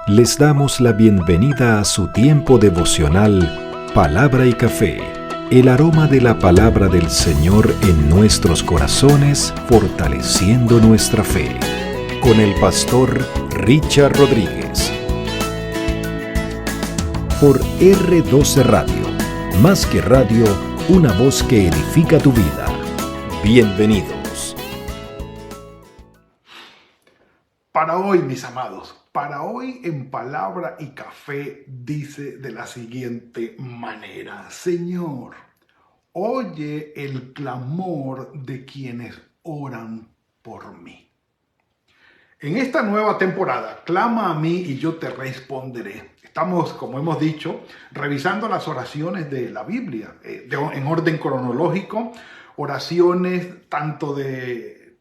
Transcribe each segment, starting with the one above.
Les damos la bienvenida a su tiempo devocional Palabra y Café, el aroma de la palabra del Señor en nuestros corazones, fortaleciendo nuestra fe. Con el pastor Richard Rodríguez. Por R12 Radio, más que radio, una voz que edifica tu vida. Bienvenidos. Para hoy, mis amados, para hoy en Palabra y Café dice de la siguiente manera: Señor, oye el clamor de quienes oran por mí. En esta nueva temporada, clama a mí y yo te responderé. Estamos, como hemos dicho, revisando las oraciones de la Biblia en orden cronológico, oraciones tanto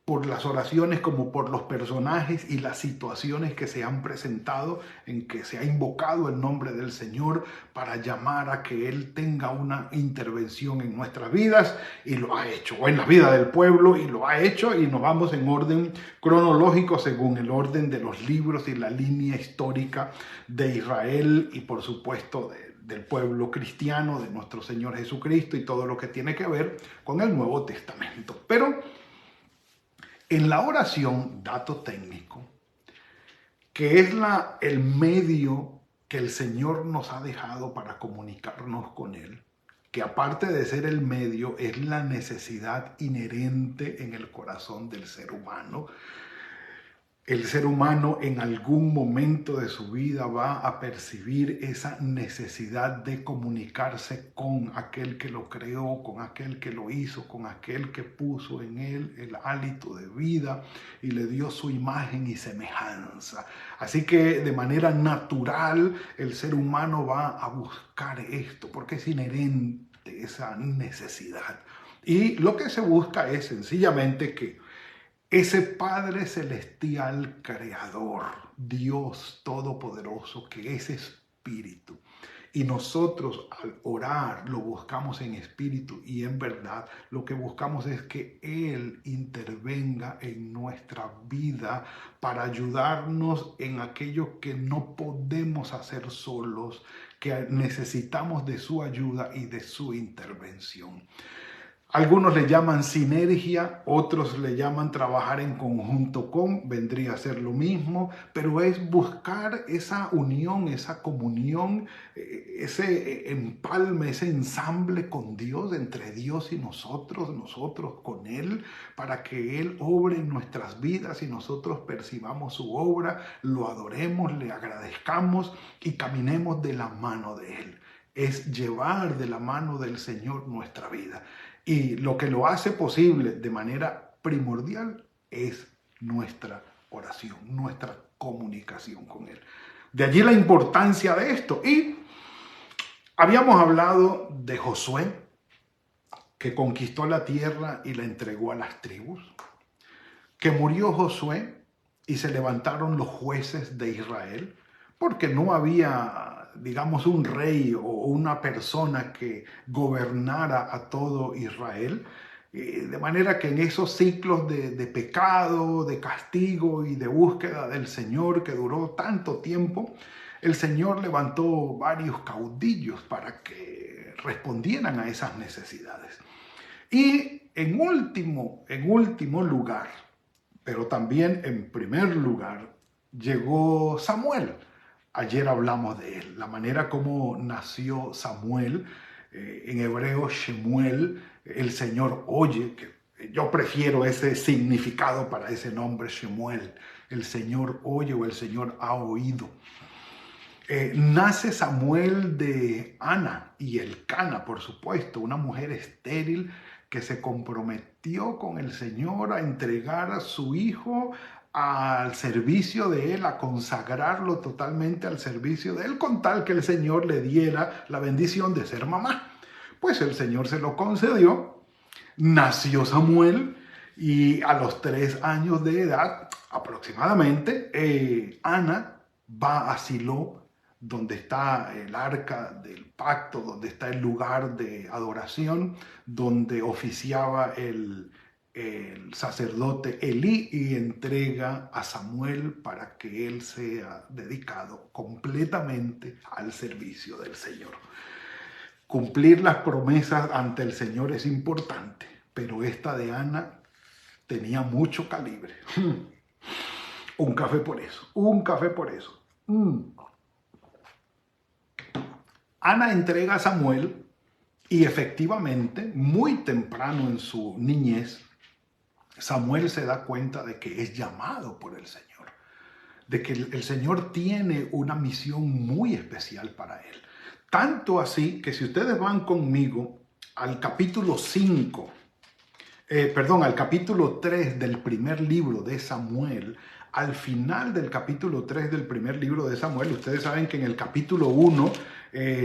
por las oraciones como por los personajes y las situaciones que se han presentado, en que se ha invocado el nombre del Señor para llamar a que Él tenga una intervención en nuestras vidas, y lo ha hecho, o en la vida del pueblo, y lo ha hecho, y nos vamos en orden cronológico según el orden de los libros y la línea histórica de Israel y por supuesto del pueblo cristiano, de nuestro Señor Jesucristo y todo lo que tiene que ver con el Nuevo Testamento. Pero en la oración, dato técnico, que es el medio que el Señor nos ha dejado para comunicarnos con Él, que aparte de ser el medio, es la necesidad inherente en el corazón del ser humano. El ser humano en algún momento de su vida va a percibir esa necesidad de comunicarse con aquel que lo creó, con aquel que lo hizo, con aquel que puso en él el hálito de vida y le dio su imagen y semejanza. Así que de manera natural el ser humano va a buscar esto porque es inherente esa necesidad. Y lo que se busca es sencillamente que ese Padre Celestial Creador, Dios Todopoderoso, que es Espíritu, y nosotros al orar lo buscamos en espíritu y en verdad, lo que buscamos es que Él intervenga en nuestra vida para ayudarnos en aquello que no podemos hacer solos, que necesitamos de su ayuda y de su intervención. Algunos le llaman sinergia, otros le llaman trabajar en conjunto con, vendría a ser lo mismo, pero es buscar esa unión, esa comunión, ese empalme, ese ensamble con Dios, entre Dios y nosotros con Él, para que Él obre en nuestras vidas y nosotros percibamos su obra, lo adoremos, le agradezcamos y caminemos de la mano de Él. Es llevar de la mano del Señor nuestra vida. Y lo que lo hace posible de manera primordial es nuestra oración, nuestra comunicación con Él. De allí la importancia de esto. Y habíamos hablado de Josué, que conquistó la tierra y la entregó a las tribus, que murió Josué y se levantaron los jueces de Israel, porque no había, digamos, un rey o una persona que gobernara a todo Israel. De manera que en esos ciclos de pecado, de castigo y de búsqueda del Señor que duró tanto tiempo, el Señor levantó varios caudillos para que respondieran a esas necesidades. Y en último lugar, pero también en primer lugar, llegó Samuel. Ayer hablamos de él, la manera como nació Samuel, en hebreo Shemuel, el Señor oye, que yo prefiero ese significado para ese nombre Shemuel, el Señor oye o el Señor ha oído. Nace Samuel de Ana y Elcana, por supuesto, una mujer estéril que se comprometió con el Señor a entregar a su hijo al servicio de Él, a consagrarlo totalmente al servicio de Él, con tal que el Señor le diera la bendición de ser mamá. Pues el Señor se lo concedió, nació Samuel y a los 3 años de edad aproximadamente, Ana va a Silo, donde está el arca del pacto, donde está el lugar de adoración, donde oficiaba el el sacerdote Elí y entrega a Samuel para que él sea dedicado completamente al servicio del Señor. Cumplir las promesas ante el Señor es importante, pero esta de Ana tenía mucho calibre. Un café por eso, un café por eso. Ana entrega a Samuel y efectivamente, muy temprano en su niñez, Samuel se da cuenta de que es llamado por el Señor, de que el Señor tiene una misión muy especial para él. Tanto así que si ustedes van conmigo al capítulo 5, al capítulo 3 del primer libro de Samuel, al final del capítulo 3 del primer libro de Samuel, ustedes saben que en el capítulo 1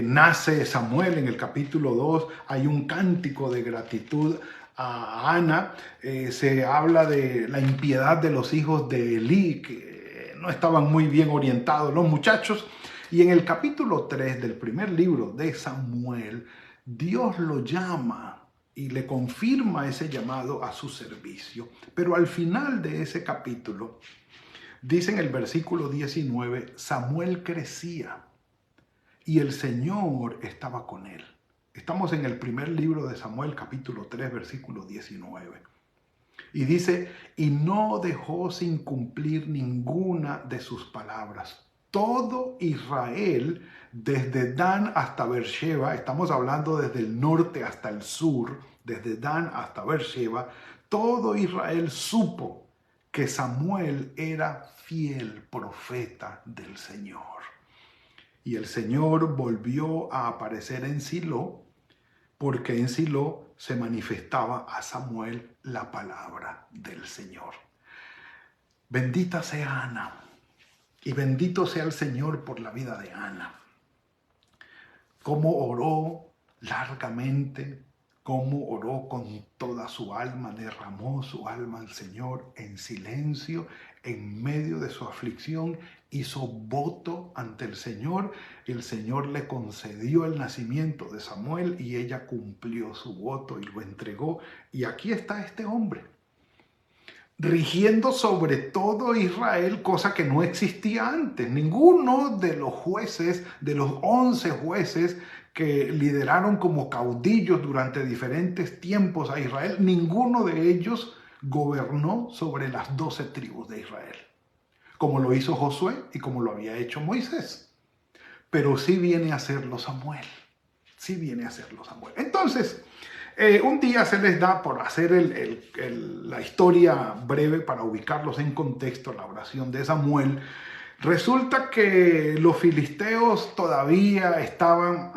nace Samuel, en el capítulo 2 hay un cántico de gratitud a Ana, se habla de la impiedad de los hijos de Elí, que no estaban muy bien orientados los muchachos, y en el capítulo 3 del primer libro de Samuel, Dios lo llama y le confirma ese llamado a su servicio. Pero al final de ese capítulo, dice en el versículo 19, Samuel crecía y el Señor estaba con él. Estamos en el primer libro de Samuel, capítulo 3, versículo 19. Y dice, y no dejó sin cumplir ninguna de sus palabras. Todo Israel, desde Dan hasta Beersheba, estamos hablando desde el norte hasta el sur, desde Dan hasta Beersheba, todo Israel supo que Samuel era fiel profeta del Señor. Y el Señor volvió a aparecer en Silo, porque en Silo se manifestaba a Samuel la palabra del Señor. Bendita sea Ana y bendito sea el Señor por la vida de Ana. Cómo oró largamente, cómo oró con toda su alma, derramó su alma al Señor en silencio, en medio de su aflicción, hizo voto ante el Señor le concedió el nacimiento de Samuel y ella cumplió su voto y lo entregó. Y aquí está este hombre, rigiendo sobre todo Israel, cosa que no existía antes. Ninguno de los jueces, de los 11 jueces que lideraron como caudillos durante diferentes tiempos a Israel, ninguno de ellos gobernó sobre las 12 tribus de Israel, como lo hizo Josué y como lo había hecho Moisés. Pero sí viene a hacerlo Samuel. Sí viene a hacerlo Samuel. Entonces, un día se les da por hacer la historia breve para ubicarlos en contexto, la oración de Samuel. Resulta que los filisteos todavía estaban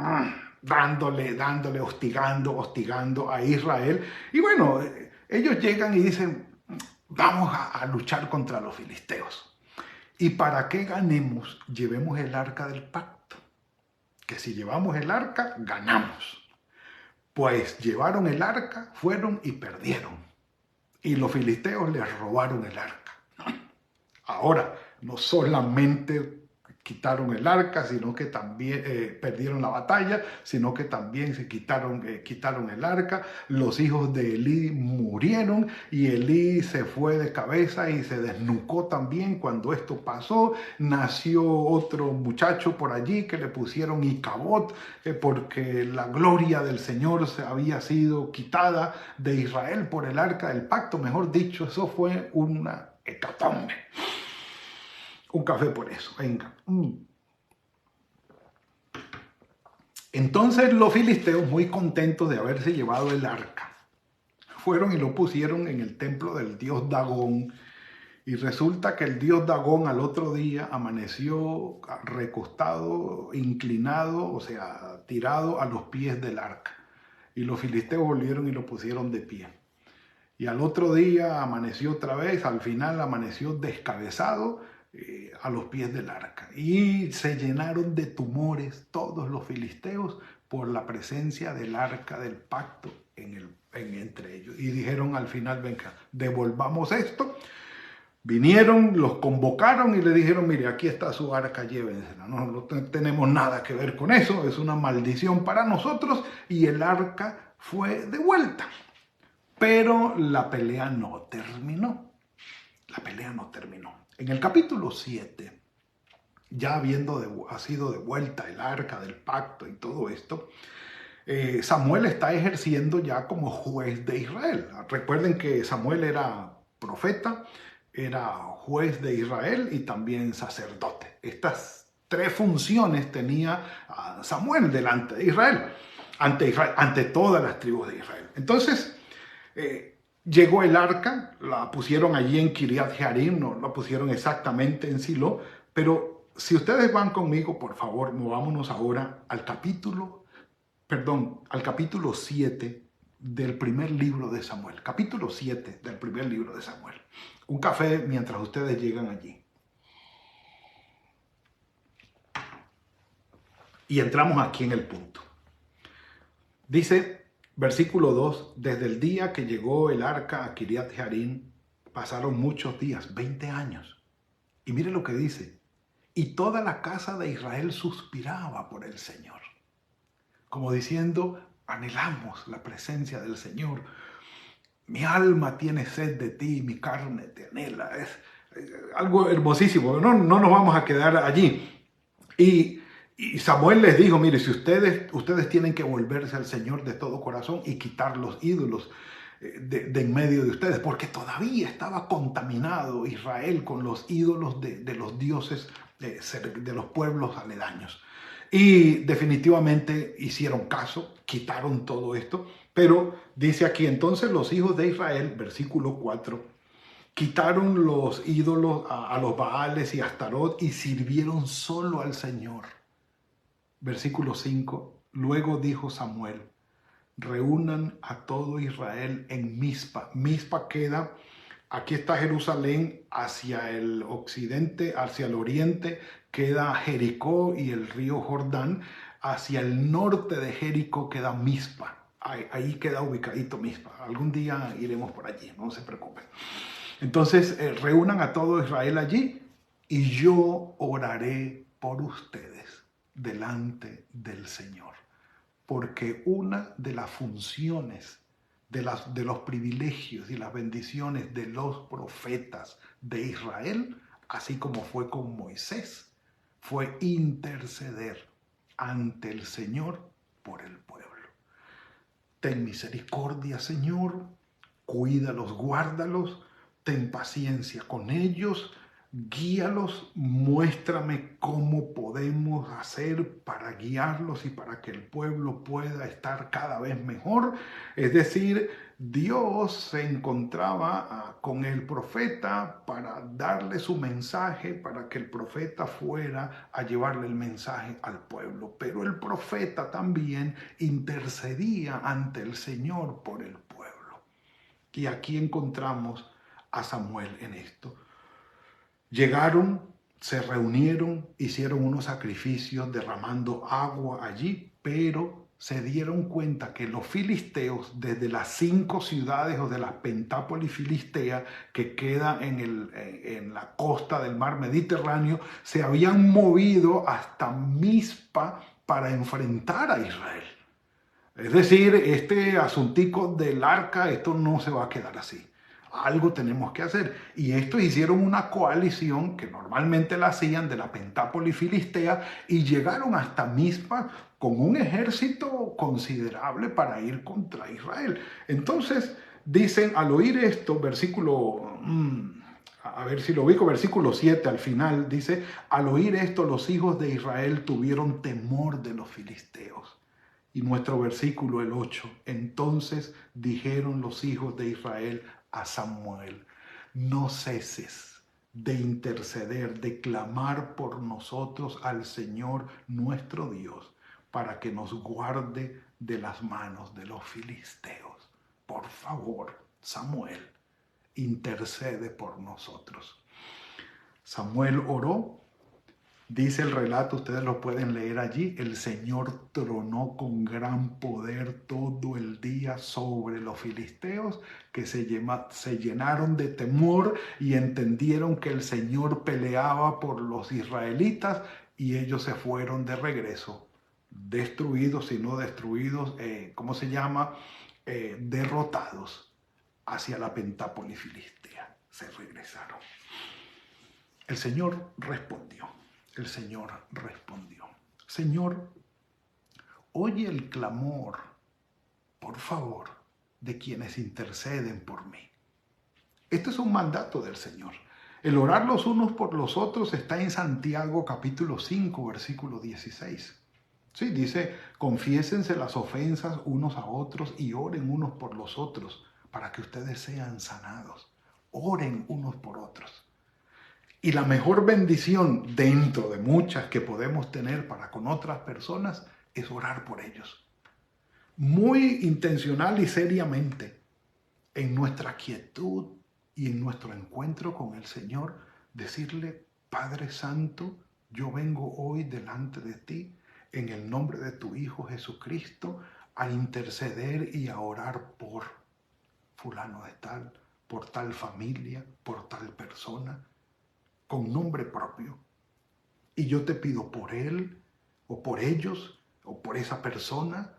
dándole, hostigando a Israel. Y bueno, ellos llegan y dicen, vamos a luchar contra los filisteos. Y para que ganemos, llevemos el arca del pacto. Que si llevamos el arca, ganamos. Pues llevaron el arca, fueron y perdieron. Y los filisteos les robaron el arca. Ahora, no solamente quitaron el arca, sino que también perdieron la batalla, sino que también se quitaron el arca. Los hijos de Elí murieron y Elí se fue de cabeza y se desnucó también. Cuando esto pasó, nació otro muchacho por allí que le pusieron Icabod, porque la gloria del Señor se había sido quitada de Israel por el arca del pacto. Mejor dicho, eso fue una hecatombe. Un café por eso, venga. Entonces los filisteos, muy contentos de haberse llevado el arca, fueron y lo pusieron en el templo del dios Dagón. Y resulta que el dios Dagón al otro día amaneció recostado, inclinado, o sea, tirado a los pies del arca. Y los filisteos volvieron y lo pusieron de pie. Y al otro día amaneció otra vez, al final amaneció descabezado, a los pies del arca. Y se llenaron de tumores todos los filisteos por la presencia del arca del pacto entre ellos. Y dijeron al final, venga, devolvamos esto. Vinieron, los convocaron y le dijeron, mire, aquí está su arca, llévensela. No tenemos nada que ver con eso, es una maldición para nosotros. Y el arca fue devuelta. Pero la pelea no terminó. La pelea no terminó. En el capítulo 7, ya habiendo sido devuelta el arca del pacto y todo esto, Samuel está ejerciendo ya como juez de Israel. Recuerden que Samuel era profeta, era juez de Israel y también sacerdote. Estas tres funciones tenía Samuel delante de Israel, ante todas las tribus de Israel. Entonces, llegó el arca, la pusieron allí en Kiriat Jearim, no la pusieron exactamente en Silo, pero si ustedes van conmigo, por favor, movámonos ahora al capítulo 7 del primer libro de Samuel. Capítulo 7 del primer libro de Samuel. Un café mientras ustedes llegan allí. Y entramos aquí en el punto. Dice, versículo 2, desde el día que llegó el arca a Kiriat Jearim, pasaron muchos días, 20 años. Y mire lo que dice, y toda la casa de Israel suspiraba por el Señor. Como diciendo, anhelamos la presencia del Señor. Mi alma tiene sed de ti, mi carne te anhela. Es algo hermosísimo. No nos vamos a quedar allí. Y Samuel les dijo, mire, si ustedes tienen que volverse al Señor de todo corazón y quitar los ídolos de en medio de ustedes, porque todavía estaba contaminado Israel con los ídolos de los dioses de los pueblos aledaños. Y definitivamente hicieron caso, quitaron todo esto, pero dice aquí, entonces los hijos de Israel, versículo 4, quitaron los ídolos a los Baales y a Astarot y sirvieron solo al Señor. Versículo 5, luego dijo Samuel, reúnan a todo Israel en Mizpa. Mizpa queda, aquí está Jerusalén, hacia el occidente, hacia el oriente queda Jericó y el río Jordán, hacia el norte de Jericó queda Mizpa. Ahí queda ubicadito Mizpa. Algún día iremos por allí, no se preocupen. Entonces, reúnan a todo Israel allí y yo oraré por ustedes delante del Señor. Porque una de las funciones, de los privilegios y las bendiciones de los profetas de Israel, así como fue con Moisés, fue interceder ante el Señor por el pueblo. Ten misericordia, Señor, cuídalos, guárdalos, ten paciencia con ellos, guíalos, muéstrame cómo podemos hacer para guiarlos y para que el pueblo pueda estar cada vez mejor. Es decir, Dios se encontraba con el profeta para darle su mensaje, para que el profeta fuera a llevarle el mensaje al pueblo. Pero el profeta también intercedía ante el Señor por el pueblo. Y aquí encontramos a Samuel en esto. Llegaron, se reunieron, hicieron unos sacrificios derramando agua allí, pero se dieron cuenta que los filisteos, desde las 5 ciudades o de la Pentápolis filistea que queda en la costa del mar Mediterráneo, se habían movido hasta Mizpa para enfrentar a Israel. Es decir, este asuntico del arca, esto no se va a quedar así. Algo tenemos que hacer. Y estos hicieron una coalición que normalmente la hacían de la Pentápolis filistea y llegaron hasta Mizpa con un ejército considerable para ir contra Israel. Entonces dicen, al oír esto, versículo, a ver si lo ubico, versículo 7 al final, dice, al oír esto los hijos de Israel tuvieron temor de los filisteos. Y nuestro versículo, el 8, entonces dijeron los hijos de Israel a Samuel, no ceses de interceder, de clamar por nosotros al Señor nuestro Dios, para que nos guarde de las manos de los filisteos. Por favor, Samuel, intercede por nosotros. Samuel oró. Dice el relato, ustedes lo pueden leer allí, el Señor tronó con gran poder todo el día sobre los filisteos que se llenaron de temor y entendieron que el Señor peleaba por los israelitas y ellos se fueron de regreso, destruidos, si no destruidos, derrotados hacia la Pentápolis filistea. Se regresaron. El Señor respondió. El Señor respondió. Señor, oye el clamor, por favor, de quienes interceden por mí. Este es un mandato del Señor. El orar los unos por los otros está en Santiago capítulo 5, versículo 16. Sí, dice, confiésense las ofensas unos a otros y oren unos por los otros para que ustedes sean sanados. Oren unos por otros. Y la mejor bendición dentro de muchas que podemos tener para con otras personas es orar por ellos. Muy intencional y seriamente, en nuestra quietud y en nuestro encuentro con el Señor, decirle, Padre Santo, yo vengo hoy delante de ti en el nombre de tu Hijo Jesucristo a interceder y a orar por fulano de tal, por tal familia, por tal persona, con nombre propio. Y yo te pido por él, o por ellos, o por esa persona,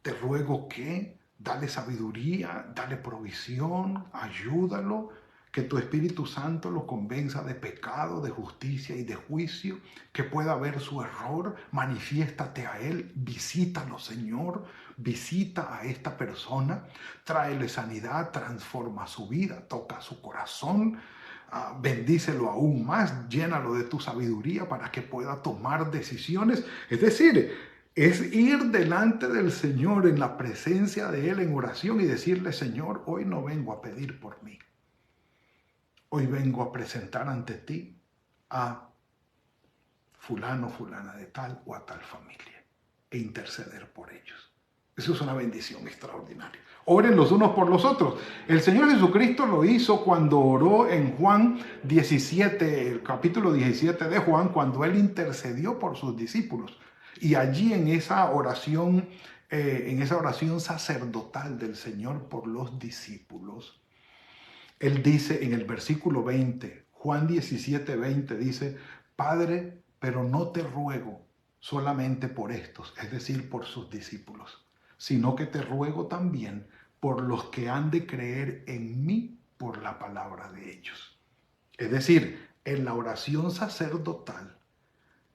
te ruego que dale sabiduría, dale provisión, ayúdalo, que tu Espíritu Santo lo convenza de pecado, de justicia y de juicio, que pueda ver su error, manifiéstate a él, visítalo, Señor, visita a esta persona, tráele sanidad, transforma su vida, toca su corazón, bendícelo aún más, llénalo de tu sabiduría para que pueda tomar decisiones. Es decir, es ir delante del Señor en la presencia de Él en oración y decirle, Señor, hoy no vengo a pedir por mí. Hoy vengo a presentar ante ti a fulano, fulana de tal o a tal familia e interceder por ellos. Eso es una bendición extraordinaria. Oren los unos por los otros. El Señor Jesucristo lo hizo cuando oró en Juan 17, el capítulo 17 de Juan, cuando Él intercedió por sus discípulos. Y allí en esa oración sacerdotal del Señor por los discípulos, Él dice en el versículo 20, Juan 17, 20, dice, Padre, pero no te ruego solamente por estos, es decir, por sus discípulos, sino que te ruego también por los que han de creer en mí por la palabra de ellos. Es decir, en la oración sacerdotal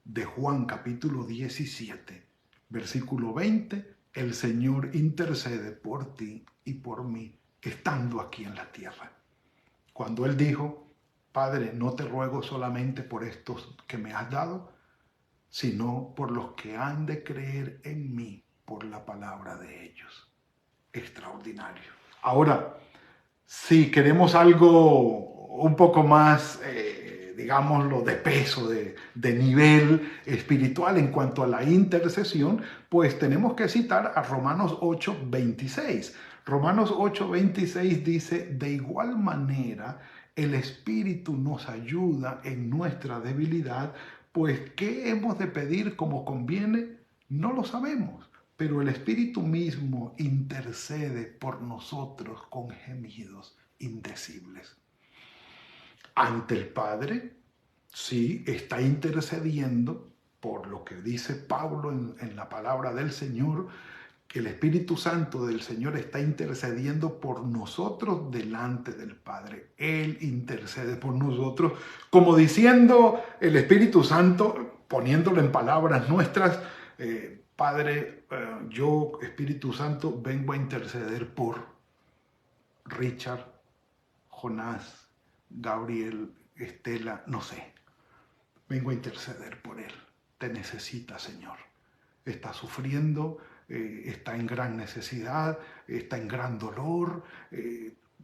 de Juan capítulo 17, versículo 20, el Señor intercede por ti y por mí, estando aquí en la tierra. Cuando Él dijo, Padre, no te ruego solamente por estos que me has dado, sino por los que han de creer en mí por la palabra de ellos. Extraordinario. Ahora, si queremos algo un poco más, digámoslo, de peso, de nivel espiritual en cuanto a la intercesión, pues tenemos que citar a Romanos 8:26. Romanos 8:26 dice, de igual manera, el Espíritu nos ayuda en nuestra debilidad, pues ¿qué hemos de pedir como conviene? No lo sabemos, pero el Espíritu mismo intercede por nosotros con gemidos indecibles. Ante el Padre, sí, está intercediendo por lo que dice Pablo en la palabra del Señor, que el Espíritu Santo del Señor está intercediendo por nosotros delante del Padre. Él intercede por nosotros, como diciendo el Espíritu Santo, poniéndolo en palabras nuestras, Padre, yo, Espíritu Santo, vengo a interceder por Richard, Jonás, Gabriel, Estela, no sé. Vengo a interceder por él. Te necesita, Señor. Está sufriendo, está en gran necesidad, está en gran dolor,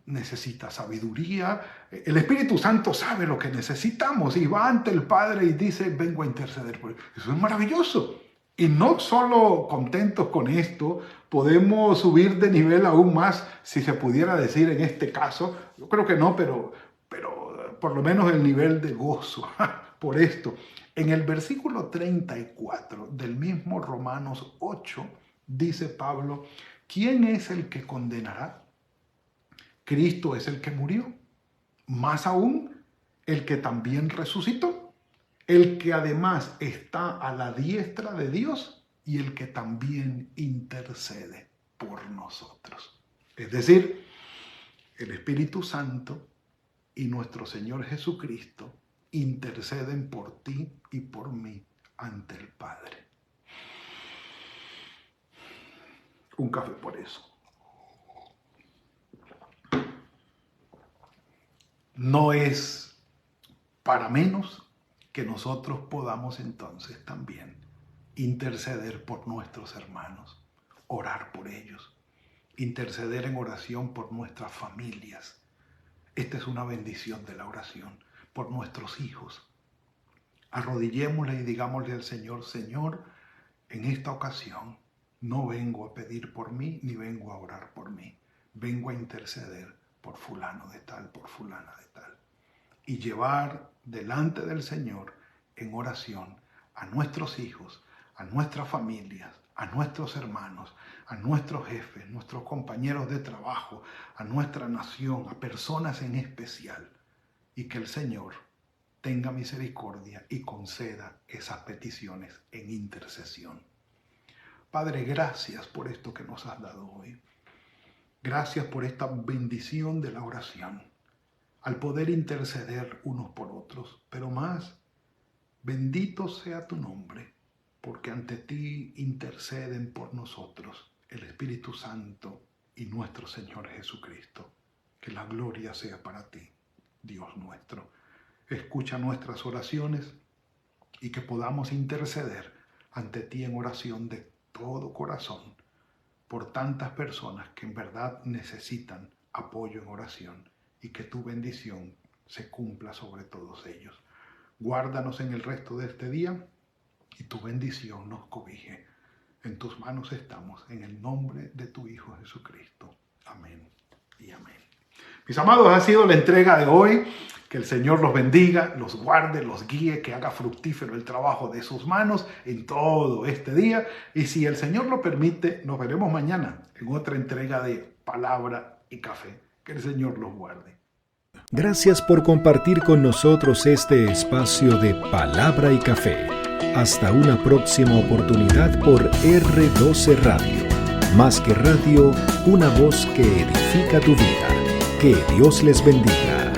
necesita sabiduría. El Espíritu Santo sabe lo que necesitamos y va ante el Padre y dice, vengo a interceder por él. Eso es maravilloso. Y no solo contentos con esto, podemos subir de nivel aún más, si se pudiera decir en este caso. Yo creo que no, pero por lo menos el nivel de gozo por esto. En el versículo 34 del mismo Romanos 8, dice Pablo, ¿quién es el que condenará? Cristo es el que murió, más aún el que también resucitó, el que además está a la diestra de Dios y el que también intercede por nosotros. Es decir, el Espíritu Santo y nuestro Señor Jesucristo interceden por ti y por mí ante el Padre. Un café por eso. No es para menos que nosotros podamos entonces también interceder por nuestros hermanos, orar por ellos, interceder en oración por nuestras familias. Esta es una bendición de la oración, por nuestros hijos. Arrodillémosle y digámosle al Señor: Señor, en esta ocasión no vengo a pedir por mí ni vengo a orar por mí. Vengo a interceder por fulano de tal, por fulana de tal. Y llevar delante del Señor en oración a nuestros hijos, a nuestras familias, a nuestros hermanos, a nuestros jefes, nuestros compañeros de trabajo, a nuestra nación, a personas en especial. Y que el Señor tenga misericordia y conceda esas peticiones en intercesión. Padre, gracias por esto que nos has dado hoy. Gracias por esta bendición de la oración, al poder interceder unos por otros, pero más, bendito sea tu nombre, porque ante ti interceden por nosotros el Espíritu Santo y nuestro Señor Jesucristo. Que la gloria sea para ti, Dios nuestro. Escucha nuestras oraciones y que podamos interceder ante ti en oración de todo corazón por tantas personas que en verdad necesitan apoyo en oración, y que tu bendición se cumpla sobre todos ellos. Guárdanos en el resto de este día y tu bendición nos cobije. En tus manos estamos, en el nombre de tu Hijo Jesucristo. Amén y amén. Mis amados, ha sido la entrega de hoy. Que el Señor los bendiga, los guarde, los guíe, que haga fructífero el trabajo de sus manos en todo este día. Y si el Señor lo permite, nos veremos mañana en otra entrega de Palabra y Café. Que el Señor los guarde. Gracias por compartir con nosotros este espacio de Palabra y Café. Hasta una próxima oportunidad por R12 Radio. Más que radio, una voz que edifica tu vida. Que Dios les bendiga.